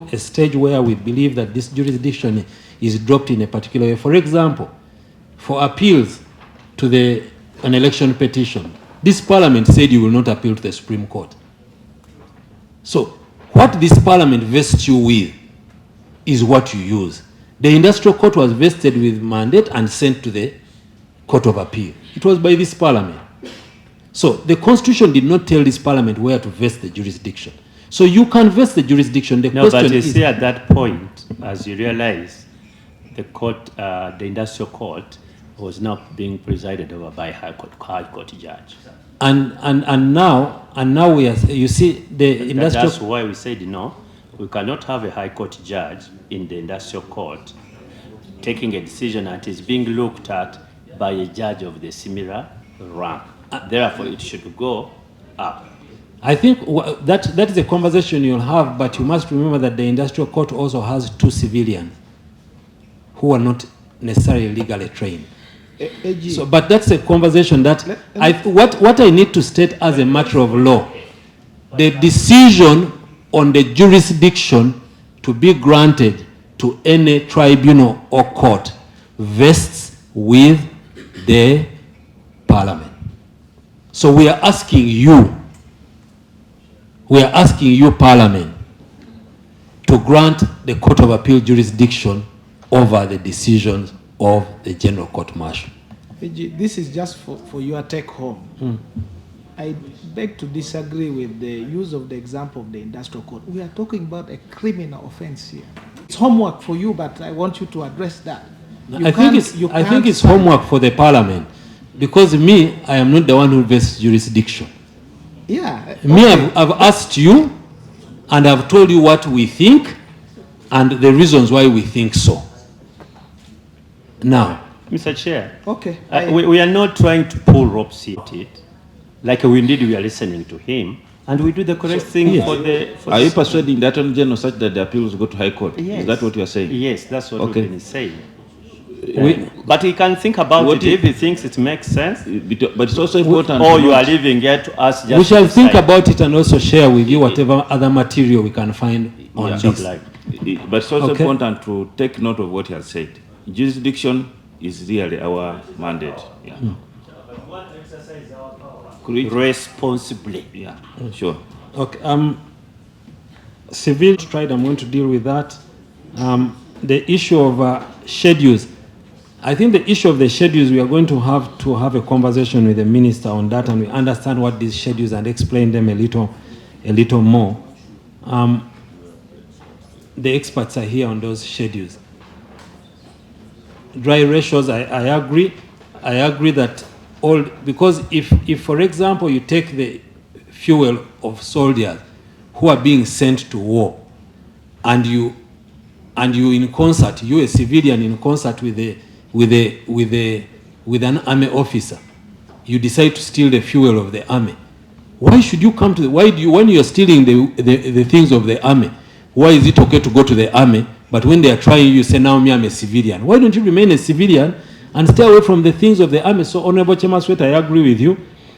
a stage where we believe that this jurisdiction is dropped in a particular way. For example, for appeals to an election petition, this parliament said you will not appeal to the Supreme Court. So what this parliament vests you with is what you use. The industrial court was vested with mandate and sent to the Court of Appeal. It was by this parliament. So the constitution did not tell this parliament where to vest the jurisdiction. So you can vest the jurisdiction. The no, but you see at that point, as you realize, the court, the industrial court, was now being presided over by High Court judge. And now we are. You see the industrial. That's why we said no. We cannot have a High Court judge in the industrial court taking a decision that is being looked at by a judge of the similar rank. Therefore, it should go up. I think that is a conversation you'll have, but you must remember that the industrial court also has 2 civilians who are not necessarily legally trained. So, but that's a conversation that what I need to state as a matter of law, the decision on the jurisdiction to be granted to any tribunal or court vests with the parliament. So we are asking you, parliament, to grant the Court of Appeal jurisdiction over the decisions of the General Court Martial. This is just for your take home. I beg to disagree with the use of the example of the industrial court. We are talking about a criminal offense here. It's homework for you, but I want you to address that. I think it's homework for the parliament, because I am not the one who vests jurisdiction. Yeah. Okay. I've asked you, and I've told you what we think, and the reasons why we think so. Now, Mr. Chair, okay, we are not trying to pull ropes here. Like we are listening to him, and we do the correct thing for the... Are you persuading the Attorney General such that the appeals go to High Court? Yes. Is that what you are saying? Yes, that's what we've been saying. But he can think about it if he thinks it makes sense. But it's also important... Or you are leaving here to us just... We shall think about it and also share with you whatever other material we can find on this. But it's also important to take note of what he has said. Jurisdiction is really our mandate. Yeah. Responsibly. Yeah, sure. Okay. Civil tried, I'm going to deal with that. The issue of schedules. I think the issue of the schedules, we are going to have a conversation with the minister on that, and we understand what these schedules and explain them a little more. The experts are here on those schedules. Dry ratios, I agree. I agree that because if for example you take the fuel of soldiers who are being sent to war, and you in concert, you a civilian in concert with an army officer, you decide to steal the fuel of the army. Why should you come to when you're stealing the things of the army, why is it okay to go to the army, but when they are trying you say, now me I'm a civilian? Why don't you remain a civilian and stay away from the things of the army? So Honorable Chairman Sweat, I agree with you.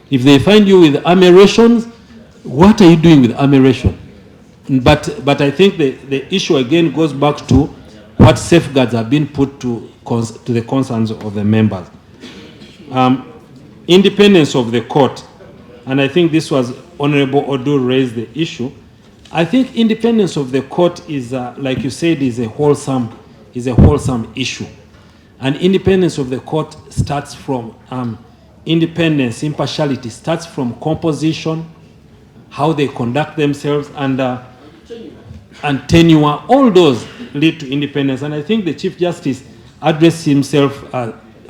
If they find you with army rations, what are you doing with army ration? But I think the issue again goes back to what safeguards have been put to the concerns of the members. Independence of the court, and I think this was Honorable Odu raised the issue. I think independence of the court is, like you said, is a wholesome issue. And independence of the court starts from independence, impartiality starts from composition, how they conduct themselves, and tenure. All those lead to independence. And I think the Chief Justice addressed himself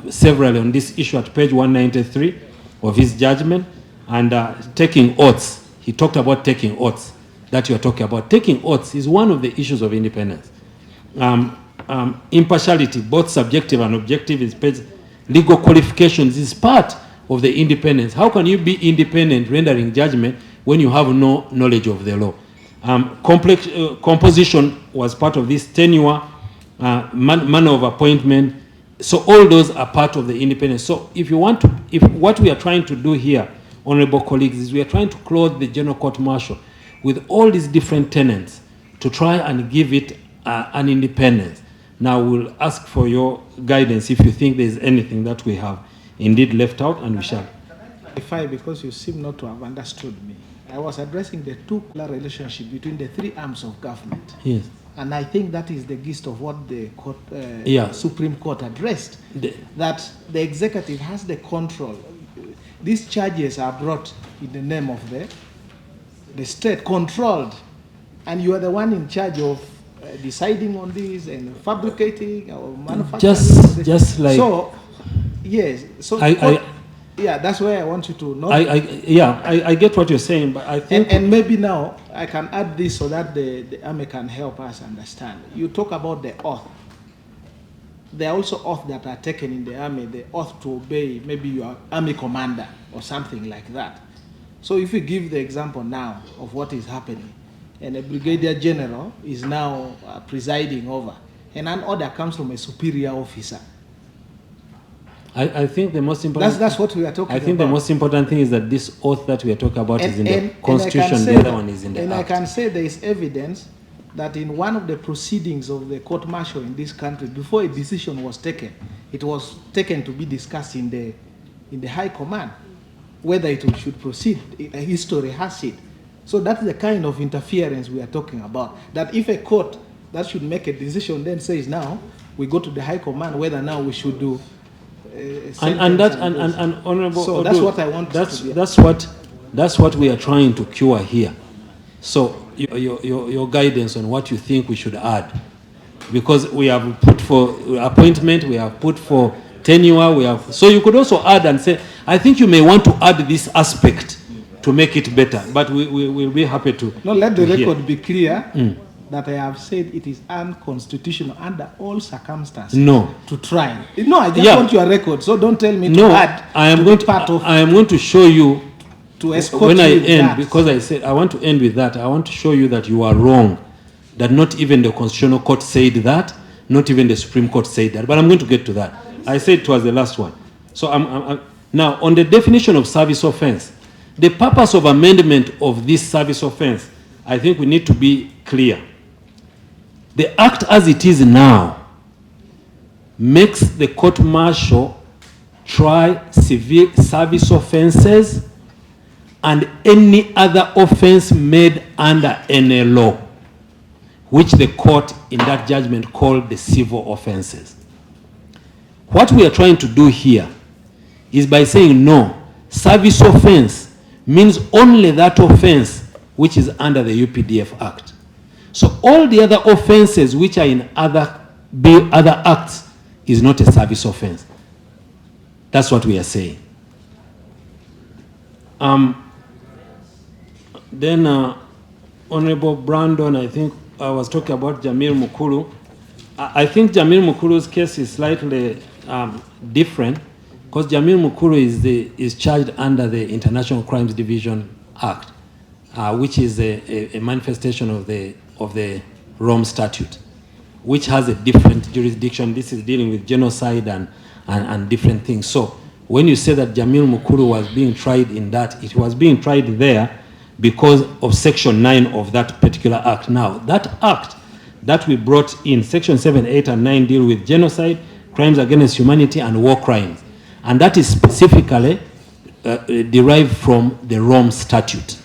severally on this issue at page 193 of his judgment. And taking oaths, he talked about taking oaths that you are talking about. Taking oaths is one of the issues of independence. Impartiality, both subjective and objective, is legal qualifications is part of the independence. How can you be independent rendering judgment when you have no knowledge of the law? Composition was part of this, tenure, manner of appointment. So all those are part of the independence. So if what we are trying to do here, honorable colleagues, is we are trying to clothe the General Court Martial with all these different tenets to try and give it an independence. Now we'll ask for your guidance if you think there's anything that we have indeed left out, and we shall. Because you seem not to have understood me. I was addressing the two-pillar relationship between the three arms of government. Yes. And I think that is the gist of what the court, Supreme Court addressed, that the executive has the control. These charges are brought in the name of the state, controlled, and you are the one in charge of deciding on this and fabricating or manufacturing. Just like. So, yes. So yeah, that's where I want you to know. I get what you're saying, but I think. And maybe now I can add this so that the army can help us understand. You talk about the oath. There are also oaths that are taken in the army, the oath to obey maybe your army commander or something like that. So if we give the example now of what is happening, and a brigadier general is now presiding over, and an order comes from a superior officer. I think the most important. That's what we are talking about. I think the most important thing is that this oath that we are talking about is in the Constitution, the other one is in the Act. And I can say there is evidence that in one of the proceedings of the court-martial in this country, before a decision was taken, it was taken to be discussed in the High Command, whether it should proceed. History has it. So that's the kind of interference we are talking about. That if a court that should make a decision then says now, we go to the High Command, whether now we should do and honorable. So that's what I want. That's what we are trying to cure here. So your guidance on what you think we should add, because we have put for appointment, we have put for tenure, we have. So you could also add and say, I think you may want to add this aspect to make it better. But we will be happy to. No, let the record be clear. That I have said it is unconstitutional under all circumstances. No. To try. No, I just want your record, so don't tell me to add. I am going to show you to escort when I end, that. because I said I want to end with that. I want to show you that you are wrong. That not even the Constitutional Court said that, not even the Supreme Court said that. But I'm going to get to that. I said it was the last one. So now on the definition of service offense, the purpose of amendment of this service offense, I think we need to be clear. The Act as it is now makes the court-martial try civil service offenses and any other offense made under any law, which the court in that judgment called the civil offenses. What we are trying to do here is by saying no, service offense means only that offense which is under the UPDF Act. So all the other offenses which are in other acts is not a service offense. That's what we are saying. Then Honorable Brandon, I think I was talking about Jamil Mukulu. I think Jamil Mukulu's case is slightly different, because Jamil Mukulu is charged under the International Crimes Division Act, which is a manifestation of the Rome Statute, which has a different jurisdiction. This is dealing with genocide and different things. So when you say that Jamil Mukulu was being tried in that, it was being tried there because of Section 9 of that particular act. Now, that act that we brought in, Section 7, 8, and 9 deal with genocide, crimes against humanity, and war crimes. And that is specifically derived from the Rome Statute.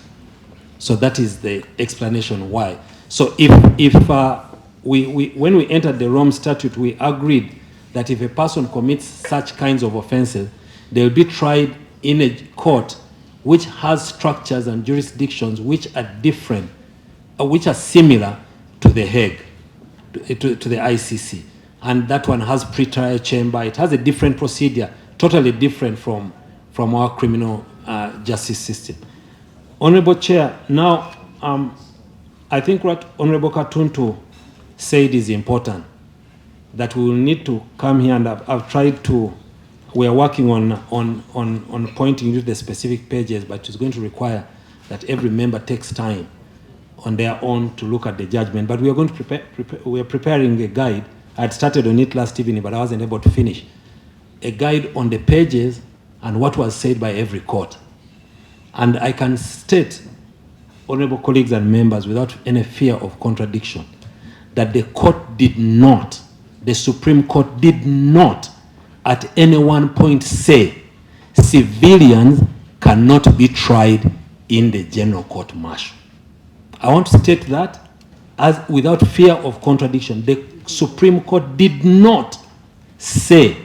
So that is the explanation why. So when we entered the Rome Statute, we agreed that if a person commits such kinds of offenses, they will be tried in a court which has structures and jurisdictions which are different, which are similar to the Hague, to the ICC. And that one has pre-trial chamber. It has a different procedure, totally different from our criminal justice system. Honorable Chair, now I think what Honorable Katuntu said is important, that we will need to come here, and I've tried to, we are working on pointing to the specific pages, but it's going to require that every member takes time on their own to look at the judgment. But we are going to we are preparing a guide. I had started on it last evening, but I wasn't able to finish. A guide on the pages and what was said by every court. And I can state honorable colleagues and members, without any fear of contradiction, that the court did not, the Supreme Court did not at any one point say civilians cannot be tried in the general court martial. I want to state that as without fear of contradiction. The Supreme Court did not say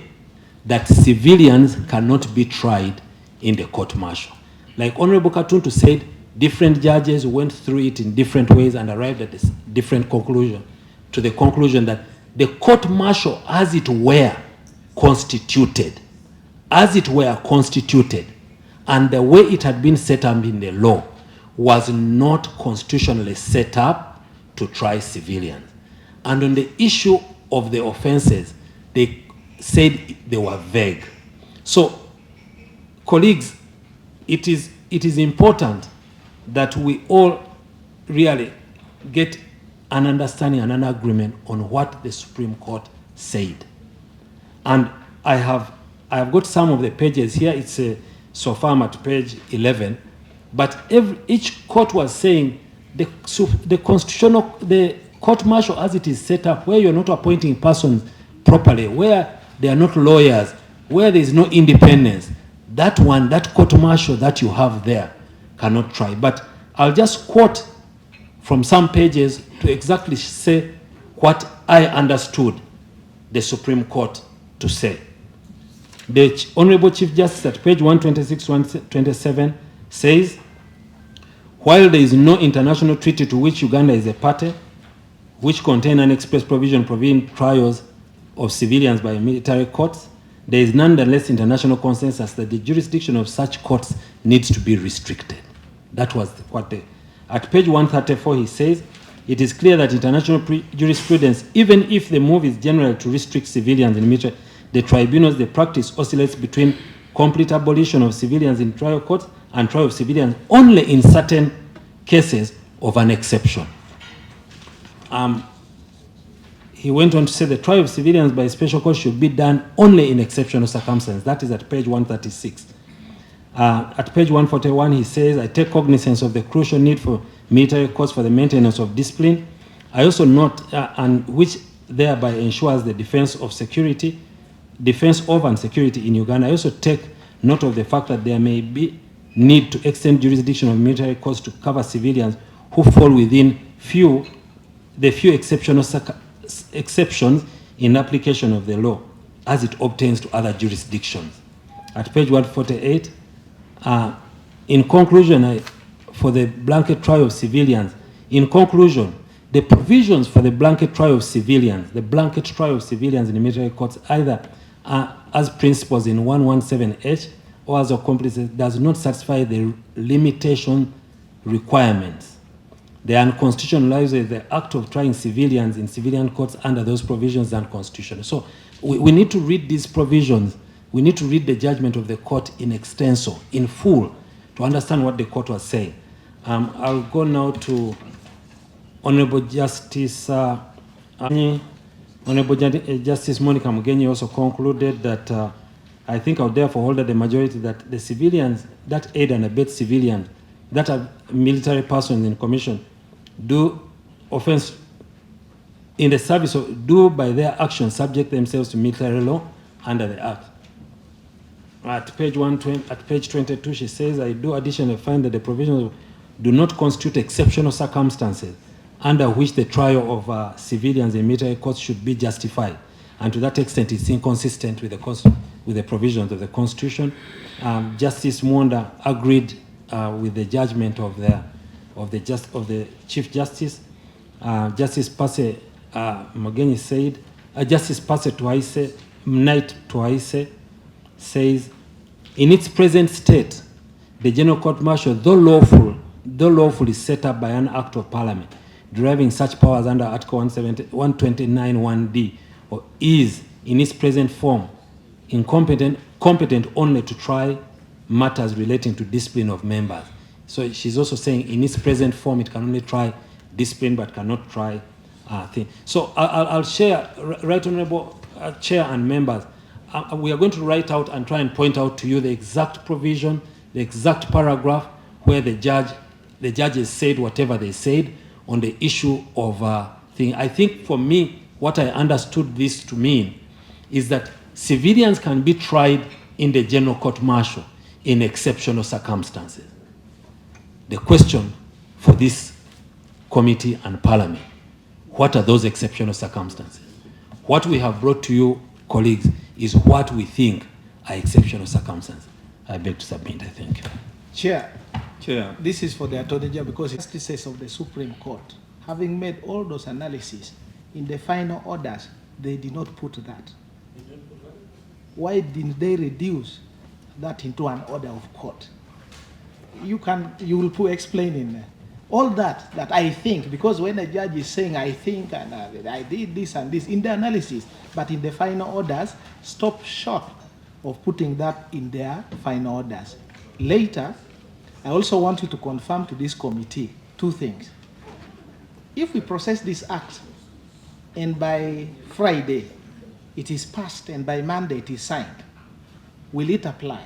that civilians cannot be tried in the court martial. Like Honorable Katuntu said, different judges went through it in different ways and arrived at a different conclusion, to the conclusion that the court martial as it were constituted, and the way it had been set up in the law was not constitutionally set up to try civilians. And on the issue of the offenses, they said they were vague. So, colleagues, it is important that we all really get an understanding and an agreement on what the Supreme Court said. And I have got some of the pages here. It's so far I'm at page 11. But each court was saying the court martial as it is set up, where you're not appointing persons properly, where they are not lawyers, where there is no independence, that court martial that you have there cannot try. But I'll just quote from some pages to exactly say what I understood the Supreme Court to say. The Honorable Chief Justice at page 126, 127 says, while there is no international treaty to which Uganda is a party, which contain an express provision providing trials of civilians by military courts, there is nonetheless international consensus that the jurisdiction of such courts needs to be restricted. That was what at page 134 he says, it is clear that international jurisprudence, even if the move is general to restrict civilians in military, the tribunals, the practice oscillates between complete abolition of civilians in trial courts and trial of civilians only in certain cases of an exception. He went on to say the trial of civilians by special court should be done only in exceptional circumstances. That is at page 136. At page 141, he says, I take cognizance of the crucial need for military courts for the maintenance of discipline. I also note, and which thereby ensures the defense of and security in Uganda. I also take note of the fact that there may be need to extend jurisdiction of military courts to cover civilians who fall within the few exceptions in application of the law as it obtains to other jurisdictions. At page 148, in conclusion, for the blanket trial of civilians, in conclusion, the provisions for the blanket trial of civilians, in the military courts, either as principles in 117H or as accomplices, does not satisfy the limitation requirements. The unconstitutional the act of trying civilians in civilian courts under those provisions unconstitutional. So we need to read these provisions. We need to read the judgment of the court in extenso, in full, to understand what the court was saying. I'll go now to Honorable Justice Honorable Justice Monica Mugenyi also concluded that I think I would therefore hold that the majority that the civilians that aid and abet civilians that are military persons in commission do offense in the service of, do by their actions subject themselves to military law under the Act. At page 120, at page 22, she says, I do additionally find that the provisions do not constitute exceptional circumstances under which the trial of civilians in military courts should be justified. And to that extent, it's inconsistent with the provisions of the Constitution. Justice Mwanda agreed with the judgment of the Chief Justice. Justice Pase Mugenyi said, Justice Pase Tuaise, Mnight Tuaise, says, in its present state, the General Court Martial, though lawfully set up by an Act of Parliament, deriving such powers under Article 129(1)d, or is, in its present form, competent only to try matters relating to discipline of members. So she's also saying, in its present form, it can only try discipline, but cannot try things. So I'll share, Right Honorable Chair and members, we are going to write out and try and point out to you the exact provision, the exact paragraph where the judge the judges said whatever they said on the issue of thing. I think for me, what I understood this to mean is that civilians can be tried in the general court martial in exceptional circumstances. The question for this committee and parliament, what are those exceptional circumstances? What we have brought to you, colleagues, is what we think are exceptional circumstances. I beg to submit, I think. Chair, Chair. this is for the Attorney General because it's justices of the Supreme Court. Having made all those analyses, in the final orders, they did not put that. Why didn't they reduce that into an order of court? You will explain in there. All that I think, because when a judge is saying I think and I did this and this in the analysis, but in the final orders, stop short of putting that in their final orders. Later, I also want you to confirm to this committee two things. If we process this act and by Friday it is passed and by Monday it is signed, will it apply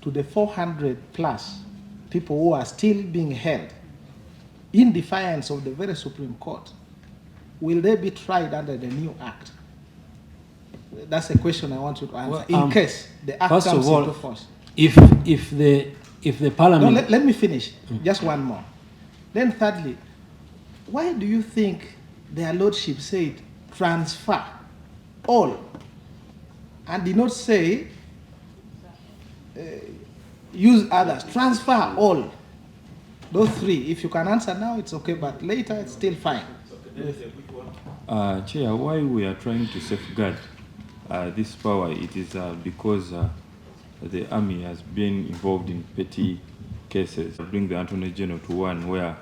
to the 400 plus people who are still being held in defiance of the very Supreme Court? Will they be tried under the new act? That's a question I want you to answer. Well, in case the act first comes of all, into force. If the parliament... No, let me finish. Just one more. Then thirdly, why do you think their lordship said transfer all and did not say use others? Transfer all. Those three. If you can answer now, it's okay, but later it's still fine. Chair, why we are trying to safeguard this power, it is because the army has been involved in petty cases. Bring the Attorney General to one where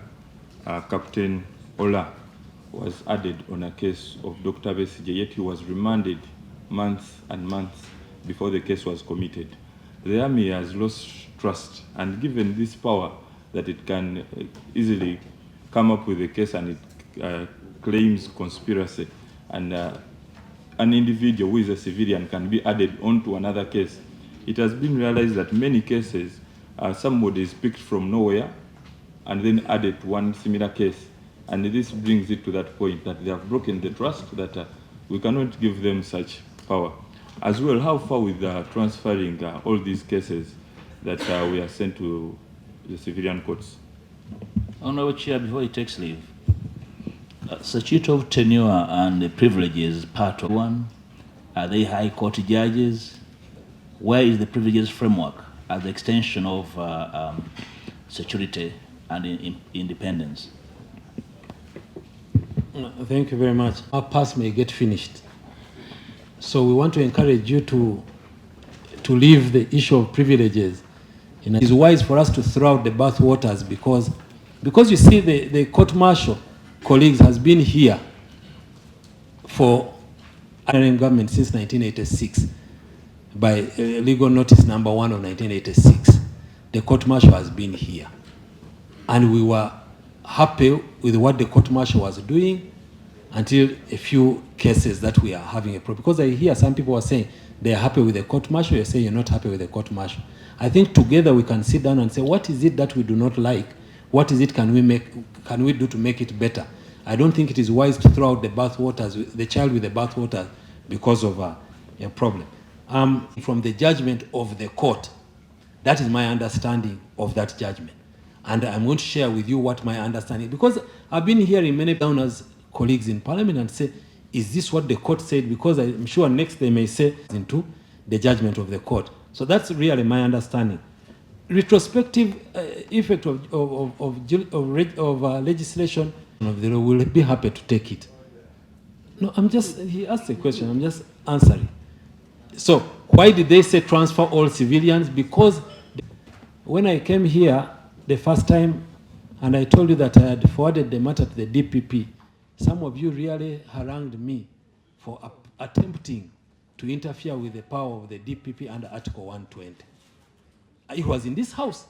Captain Ola was added on a case of Dr. Besigye, yet he was remanded months and months before the case was committed. The army has lost trust, and given this power that it can easily come up with a case and it claims conspiracy, and an individual who is a civilian can be added onto another case. It has been realized that many cases, somebody is picked from nowhere and then added to one similar case. And this brings it to that point that they have broken the trust that we cannot give them such power. As well, how far with transferring all these cases that we are sent to the civilian courts? Honorable Chair, before he takes leave, statute of tenure and the privileges part of one, are they high court judges? Where is the privileges framework as the extension of security and independence? Thank you very much. Our pass may get finished. So we want to encourage you to leave the issue of privileges. It is wise for us to throw out the bath waters because you see the court martial colleagues has been here for government since 1986 by legal notice number 1 of 1986. The court martial has been here. And we were happy with what the court martial was doing until a few cases that we are having a problem. Because I hear some people are saying they are happy with the court martial, you're saying you're not happy with the court martial. I think together we can sit down and say, what is it that we do not like? What is it can we do to make it better? I don't think it is wise to throw out the bathwaters, the child with the bathwater because of a problem. From the judgment of the court, that is my understanding of that judgment. And I'm going to share with you what my understanding is. Because I've been hearing many donors, colleagues in parliament and say, is this what the court said? Because I'm sure next they may say into the judgment of the court. So that's really my understanding. Retrospective effect of legislation, they will be happy to take it. No, he asked a question, I'm just answering. So why did they say transfer all civilians? Because when I came here the first time and I told you that I had forwarded the matter to the DPP, some of you really harangued me for attempting to interfere with the power of the DPP under Article 120. He was in this house.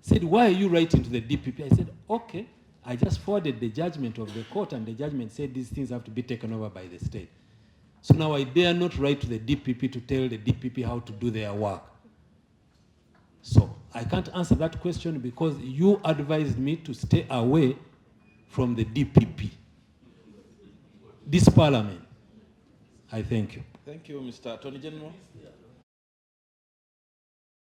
Said, why are you writing to the DPP? I said, okay, I just forwarded the judgment of the court and the judgment said these things have to be taken over by the state. So now I dare not write to the DPP to tell the DPP how to do their work. So I can't answer that question because you advised me to stay away from the DPP. This parliament. I thank you. Thank you, Mr. Attorney General.